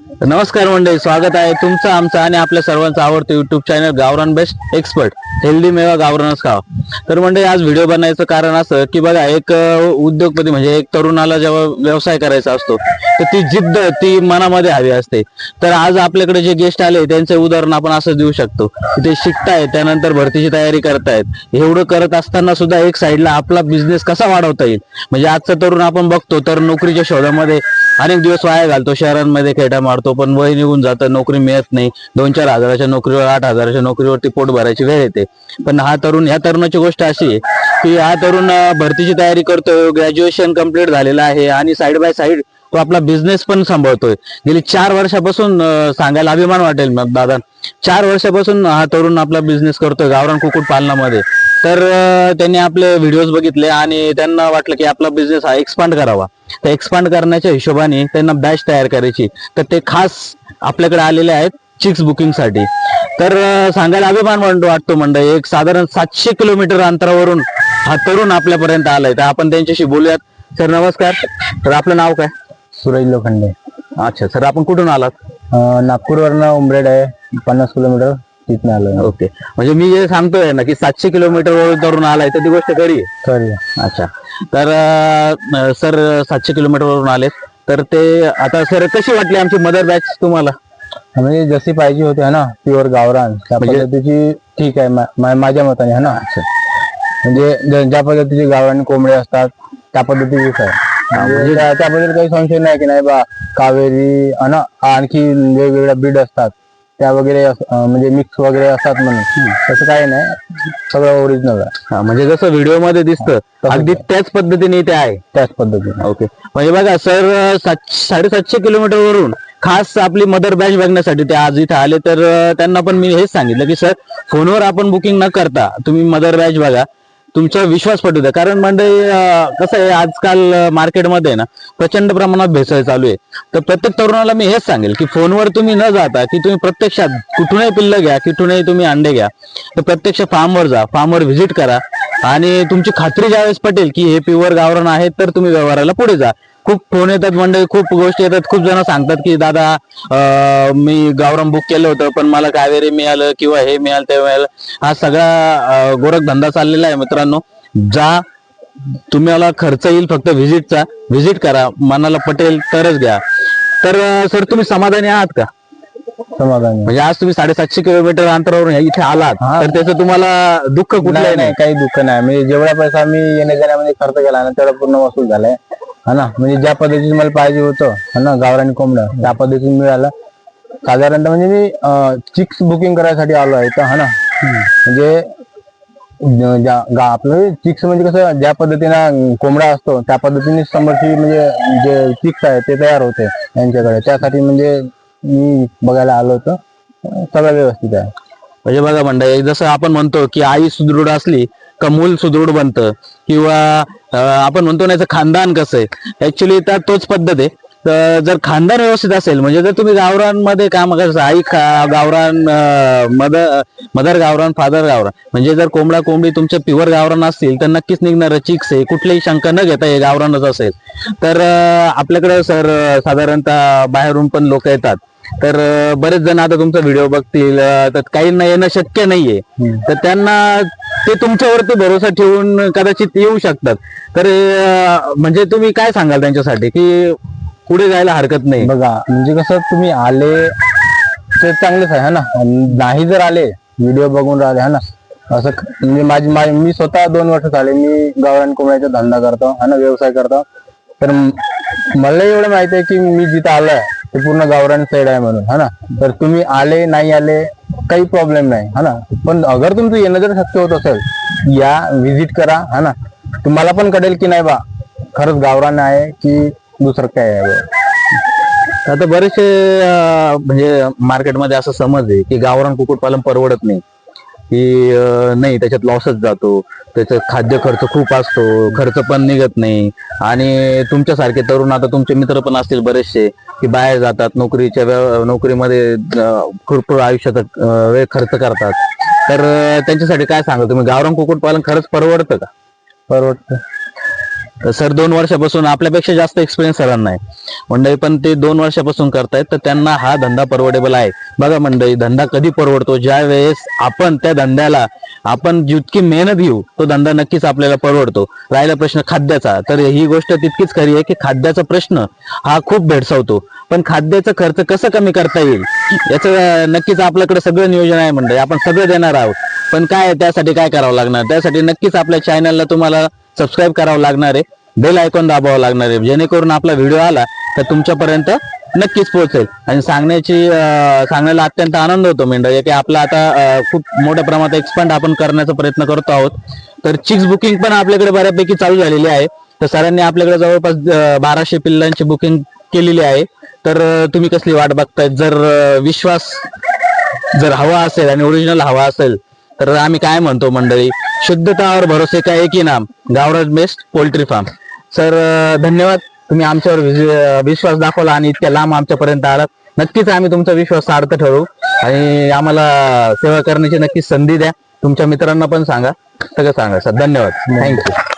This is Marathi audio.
नमस्कार मंडळी, स्वागत आहे तुमचं आमचं आणि आपल्या सर्वांचं आवडतं युट्यूब चॅनल गावरान बेस्ट एक्सपर्ट हेल्दी मेवा गावरानच खावा. तर मंडळी आज व्हिडिओ बनायचं कारण असं की बघा, एक उद्योगपती म्हणजे एक तरुणाला जेव्हा व्यवसाय करायचा असतो तर ती जिद्द ती मनामध्ये हवी असते. तर आज आपल्याकडे जे गेस्ट आले त्यांचे उदाहरण आपण असं देऊ शकतो की ते शिकतायत, त्यानंतर भरतीची तयारी करतायत. एवढं करत असताना सुद्धा एक साईडला आपला बिझनेस कसा वाढवता येईल, म्हणजे आजचा तरुण आपण बघतो तर नोकरीच्या शोधामध्ये अनेक दिवस वाया घालतो, शहरांमध्ये खेटा मारतो, पण वय निघून जातं, नोकरी मिळत नाही. 2-4 हजाराच्या नोकरीवर 8 हजाराच्या नोकरीवरती पोट भरायची वेळ येते. पण ह्या तरुणाची गोष्ट अशी आहे की हा तरुण भरतीची तयारी करतोय, ग्रॅज्युएशन कंप्लीट झालेलं आहे आणि साईड बाय साईड तो आपला बिझनेस पण सांभाळतोय. गेली 4 वर्षापासून सांगायला अभिमान वाटेल मग दादा, 4 वर्षापासून हा तरुण आपला बिझनेस करतोय गावरान कुक्कुट पालनामध्ये. तर त्यांनी आपले व्हिडिओज बघितले आणि त्यांना वाटलं की आपला बिझनेस हा एक्सपांड करावा. तर एक्सपांड करण्याच्या हिशोबाने त्यांना बॅच तयार करायची, तर ते खास आपल्याकडे आलेले आहेत चिक्स बुकिंग साठी. तर सांगायला अभिमान वाटतो मंडळी, एक साधारण 700 किलोमीटर अंतरावरून हा तरुण आपल्यापर्यंत आलाय. तर आपण त्यांच्याशी बोलूयात. सर नमस्कार. तर आपलं नाव काय? सूरज लोखंडे. अच्छा सर, आपण कुठून आलात? नागपूरवरनं उमरेड आहे, 50 किलोमीटर तिथनं आलो. ओके, म्हणजे मी जे सांगतोय ना की 700 किलोमीटर वरून आलाय तर ती गोष्ट खरी आहे? सॉरी. अच्छा, तर सर 700 किलोमीटर वरून आले, तर ते आता सर कशी वाटली आमची मदर बॅच तुम्हाला? म्हणजे जशी पाहिजे होती है ना, प्युअर गावरान त्या पद्धतीची ठीक आहे माझ्या मताने है ना. म्हणजे ज्या पद्धतीचे गावरान कोंबडे असतात त्या पद्धतीचीच आहे. म्हणजे त्याबद्दल काही संशय नाही की नाही बा कावेरी है ना, आणखी वेगवेगळ्या बीड असतात त्या वगैरे म्हणजे मिक्स वगैरे असतात म्हणून तसं काही नाही, सगळं ओरिजिनल आहे. म्हणजे जसं व्हिडिओ मध्ये दिसतं अगदी त्याच पद्धतीने ते आहे, त्याच पद्धतीने. ओके, म्हणजे बघा सर 750 किलोमीटर वरून खास आपली मदर बॅच बघण्यासाठी ते आज इथे आले. तर त्यांना पण मी हेच सांगितलं की सर, फोनवर आपण बुकिंग न करता तुम्ही मदर बॅच बघा, तुमचा विश्वास पटू द्या. कारण म्हणजे कसं आहे, आजकाल मार्केटमध्ये ना प्रचंड प्रमाणात भेसळ चालू आहे. तर प्रत्येक तरुणाला मी हेच सांगेल की फोनवर तुम्ही न जाता की तुम्ही प्रत्यक्षात कुठूनही पिल्लं घ्या, कुठूनही तुम्ही अंडे घ्या, तर प्रत्यक्ष फार्मवर जा, फार्मवर व्हिजिट करा आणि तुमची खात्री ज्यावेळेस पटेल की हे प्युअर गावरान आहे तर तुम्ही व्यवहाराला पुढे जा. खूप फोन येतात म्हणजे खूप गोष्टी येतात, खूप जण सांगतात की दादा मी गावरान बुक केलं होतं पण मला कावेरी मिळालं किंवा हे मिळालं ते मिळालं. हा सगळा गोरख धंदा चाललेला आहे मित्रांनो. जा, तुम्हाला खर्च येईल फक्त व्हिजिटचा, व्हिजिट करा, मनाला पटेल तरच घ्या. तर सर तुम्ही समाधानी आहात का? समाधानी. म्हणजे आज तुम्ही 750 किलोमीटर अंतरावरून इथे आलात तर त्याचं तुम्हाला दुःख कुठलंही नाही? काही दुःख नाही. म्हणजे जेवढा पैसा मी येण्या जाण्यामध्ये खर्च केला ना तेवढा पूर्ण वसूल झालाय है ना. म्हणजे ज्या पद्धतीने मला पाहिजे होतं है ना गावरान कोंबडं त्या पद्धतीने मिळालं. साधारणतः म्हणजे मी चिक्स बुकिंग करायसाठी आलो आहे तर है ना. म्हणजे आपलं चिक्स म्हणजे कसं ज्या पद्धतीनं कोंबडा असतो त्या पद्धतीने समोरची म्हणजे जे चिक्स आहे ते तयार होते यांच्याकडे, त्यासाठी म्हणजे मी बघायला आलो होतो. सगळं व्यवस्थित आहे. म्हणजे बघा मंडळी, जसं आपण म्हणतो की आई सुदृढ असली का मूल सुदृढ बनतं, किंवा आपण म्हणतो ना याचं खानदान कसं आहे, ऍक्च्युली तर तोच पद्धत आहे. तर जर खानदान व्यवस्थित असेल, म्हणजे जर तुम्ही गावरानमध्ये काम करायचं, आई गावरान, मदर गावरान, फादर गावरान, म्हणजे जर कोंबडा कोंबडी तुमचे प्युअर गावरान असतील तर नक्कीच निघणार चिक्स आहे, कुठलीही शंका न घेता हे गावरानच असेल. तर आपल्याकडे सर साधारणतः बाहेरून पण लोक येतात, तर बरेच जण आता तुमचा व्हिडिओ बघतील, तर काहींना येणं शक्य नाहीये, तर त्यांना ते तुमच्यावरती भरोसा ठेवून कदाचित येऊ शकतात. तर म्हणजे तुम्ही काय सांगाल त्यांच्यासाठी की पुढे जायला हरकत नाही? बघा म्हणजे कसं तुम्ही आले ते चांगलंच आहे ना, नाही जर आले व्हिडिओ बघून राहिले है ना, असं म्हणजे मी स्वतः 2 वर्ष झाले मी गावरान कोंबड्याचा धंदा करतो है ना, व्यवसाय करतो. तर मला एवढं माहिती आहे की मी जिथं आलोय ते पूर्ण गावरान साईड आहे म्हणून है ना. तर तुम्ही आले नाही आले काही प्रॉब्लेम नाही है ना, पण अगर तुमचं येणं जर शक्य होत असेल या, व्हिजिट करा है ना, तुम्हाला पण कळेल की नाही बा खरंच गावरान आहे की दुसरं काय आहे. आता बरेचसे म्हणजे मार्केटमध्ये असं समज आहे की गावरान कुक्कुटपालन परवडत नाही, की नाही त्याच्यात लॉसच जातो, त्याचा खाद्य खर्च खूप असतो, खर्च पण निघत नाही. आणि तुमच्यासारखे तरुण, आता तुमचे मित्र पण असतील बरेचसे की बाहेर जातात, नोकरीमध्ये खूप आयुष्यात वेळ खर्च करतात, तर त्यांच्यासाठी काय सांगाल तुम्ही? गावरान कुक्कुटपालन खरंच परवडतं का? परवडतं. सर 2 वर्षापासून आपल्यापेक्षा जास्त एक्सपिरियन्स सरांना आहे मंडळी, पण ते 2 वर्षापासून करतायत, तर त्यांना हा धंदा परवडेबल आहे. बघा मंडळी, धंदा कधी परवडतो, ज्या वेळेस आपण त्या धंद्याला आपण जितकी मेहनत घेऊ तो धंदा नक्कीच आपल्याला परवडतो. राहिला प्रश्न खाद्याचा, तर ही गोष्ट तितकीच खरी आहे की खाद्याचा प्रश्न हा खूप भेडसावतो, पण खाद्याचा खर्च कसं कमी करता येईल याचं नक्कीच आपल्याकडे सगळं नियोजन आहे मंडळी. आपण सगळं देणार आहोत, पण काय त्यासाठी काय करावं लागणार, त्यासाठी नक्कीच आपल्या चॅनलला तुम्हाला सबस्क्राईब करावं लागणार आहे, बेल आयकॉन दाबावं लागणार आहे, जेणेकरून आपला व्हिडिओ आला तर तुमच्यापर्यंत नक्कीच पोहोचेल. आणि सांगण्याला अत्यंत आनंद होतो मंडळी की आपला आता खूप मोठ्या प्रमाणात एक्सपांड आपण करण्याचा प्रयत्न करतो आहोत. तर चिक्स बुकिंग पण आपल्याकडे बऱ्यापैकी चालू झालेली आहे. तर सरांनी आपल्याकडे जवळपास 1200 पिल्लांची बुकिंग केलेली आहे. तर तुम्ही कसली वाट बघताय? विश्वास जर हवा असेल आणि ओरिजिनल हवा असेल तर आम्ही काय म्हणतो मंडळी, शुद्धता और भरोसे का एक ही नाम, गावरान बेस्ट पोल्ट्री फार्म. सर धन्यवाद, तुम्ही आमच्यावर विश्वास दाखवला आणि इतक्या लांब आमच्यापर्यंत आलात. नक्कीच आम्ही तुमचा विश्वास सार्थ ठरवू आणि आम्हाला सेवा करण्याची नक्कीच संधी द्या. तुमच्या मित्रांना पण सांगा, सगळं सांगा सर. धन्यवाद, थँक्यू.